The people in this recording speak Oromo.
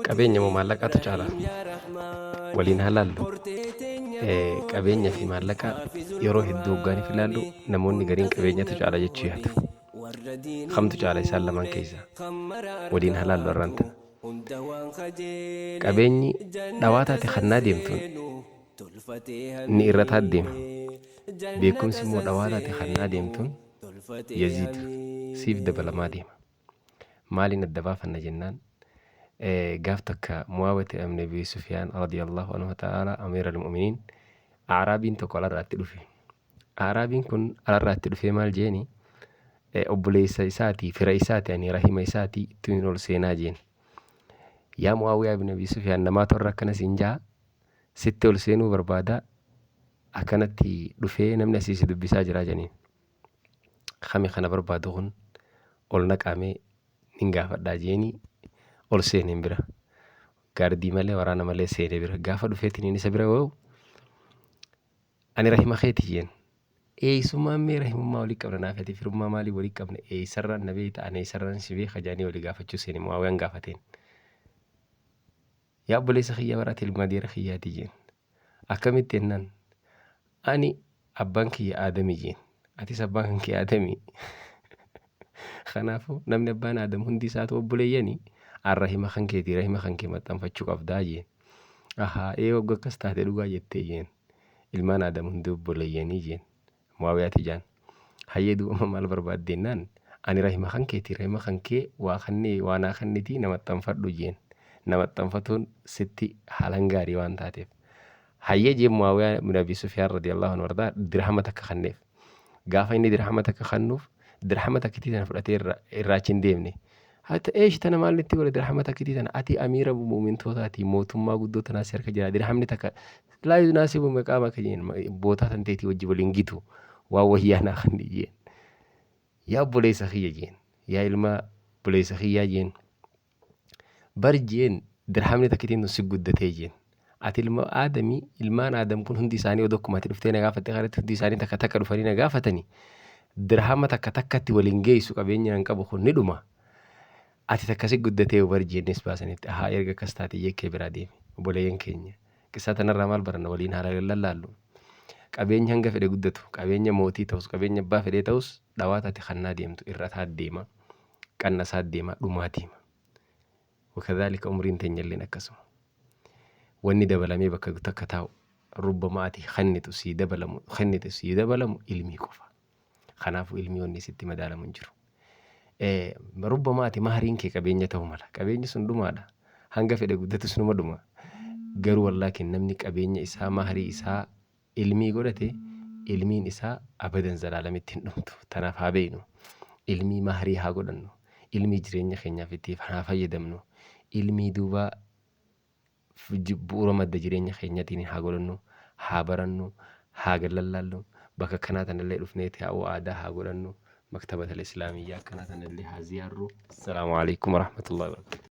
Qabeenya moo maallaqatu caala? Waliin haa laallu. Qabeenyaa fi maallaqa yeroo hedduu hoggaaniif ilaallu namoonni gariin qabeenyatu caala jechuu yaadu. Kamtu caala isaan lamaan keessaa? Waliin haa laallu har'aan tana. Qabeenyi dhawaa taate kannaa deemtuun ni irrataa deema. Beekumsi immoo dhawaa taate kannaa deemtuun yaziidu siif dabalamaa deema. Maaliin adda baafanna jennaan? Gaaf takka Mu'aawiyah ibn Abi Sufyaan radiyallahu anhu ta'ala amiira al-mu'miniin Aaraabiin tokko alarraatti dhufe. Aaraabiin kun alarraatti dhufee maal jeeni? Obboleessa isaatii, fira isaatii, ani rahima isaatii ittiin ol seenaa jeen. Yaa Mu'aawiyah ibn Abi Sufyaan namaatu irra akkana siin jaa sitti ol seenuu barbaada akkanatti dhufee namni asii si dubbisaa jira jeniin. Kami kana barbaadu kun ol naqamee nin gaafadhaa jeeni ol seeneen bira. Gaardii malee waraana malee seenee bira. Gaafa dhufeetiin isa bira yoo ani rahima keeti jeen. Eeysummaan mee rahimummaa walii qabna naafati firummaa maalii walii qabna eeysarraan na beeyta ani eeysarraan si beeka jaanii walii gaafachuu seeni Mu'aawiyaan gaafateen. Yaa obboleessa kiyya baraate ilma deera kiyyaati jeen. Akkamitti jennaan ani abbaan kiyya Aadamii jeen. Atis abbaan kan kee Aadamii. Kanaafuu namni abbaan Aadam hundi isaatu obboleeyyanii arrahima kan keetii rahima kan kee maxxanfachuu qabdaa jeen. Ahaa wagga akkas taate dhugaa jettee jeen. Ilmaan Aadam hundi obboleeyyanii jeen. Mu'aawiyaati jaan. Hayyee du'uma maal barbaaddennaan ani rahima kan keetii rahima kan kee waa naa kannitii na maxxanfadhu jeen. Na maxxanfatuun sitti haalan gaarii waan taateef. Hayyee jeen Mu'aawiyaa ibn Abi Sufyaan radiyallahu anhu wardaa dirhama takka kanneef. Gaafa inni dirhama takka kannuuf dirhama takkitii tana fudhatee irraa achi hin deemne. Hatta eesh tana maalnitti godhe dirhama takkitii tana ati amiira mu'mintootaati mootummaa guddoo tanaa si harka jira dirhamni takka laa yunaasibu maqaama ka jeen bootaa tan teetii wajji waliin gitu waa wayyaa naa kanni jeen. Yaa obboleessa kiyya jeen. Yaa ilma obboleessa kiyyaa jeen. Bar jeen dirhamni takkitiin tun si guddatee jeen. Ati ilma Aadamii ilmaan Aadam kun hundi isaanii odoo akkuma ati dhuftee na gaafattee kanatti hundi isaanii takka takka dhufanii na gaafatanii dirhama takka takkatti waliin geessu qabeenya nan qabu kun ni dhuma. Ati takka si guddatee bar jeennis baasanitti haa erga akkas taate jekkee biraa deeme obboleeyyan keenya. Qissaa tanarraa maal baranna waliin haala lallaallu. Qabeenya hanga fedhe guddatu qabeenya mootii ta'us qabeenya abbaa fedhee ta'us dhawaa taate kannaa deemtu irrataa deema qannasaa deema dhumaa deema. Wakadhaalika umriin teenyalleen akkasuma. Wanni dabalamee bakka takka taa'u rubbama ati kennitu sii dabalamu ilmii qofa. Kanaafuu ilmii wanni sitti madaalamu hin jiru. Rubbama ati mahariin kee qabeenya ta'uu mala. Qabeenyi sun dhumaadha. Hanga fedhe guddatu sunuma dhuma. Garuu wallaakin namni qabeenya isaa maharii isaa ilmii godhate ilmiin isaa abadan zalaalamitti hin dhumtu. Tanaaf haa beeknu. Ilmii maharii haa godhannu. Ilmii jireenya keenyaaf itti haa fayyadamnu. Ilmii duuba bu'uura madda jireenya keenyaatiin haa godhannu, haa barannu, haa lallaallu. Bakka kanaa tanallee dhufnee taa'uu aadaa haa godhannu. Maktabata Islaamiyyaa kanaa tanallee haa ziyaarru. Assalaamu alaikum warahmatullahi wabarakatuh.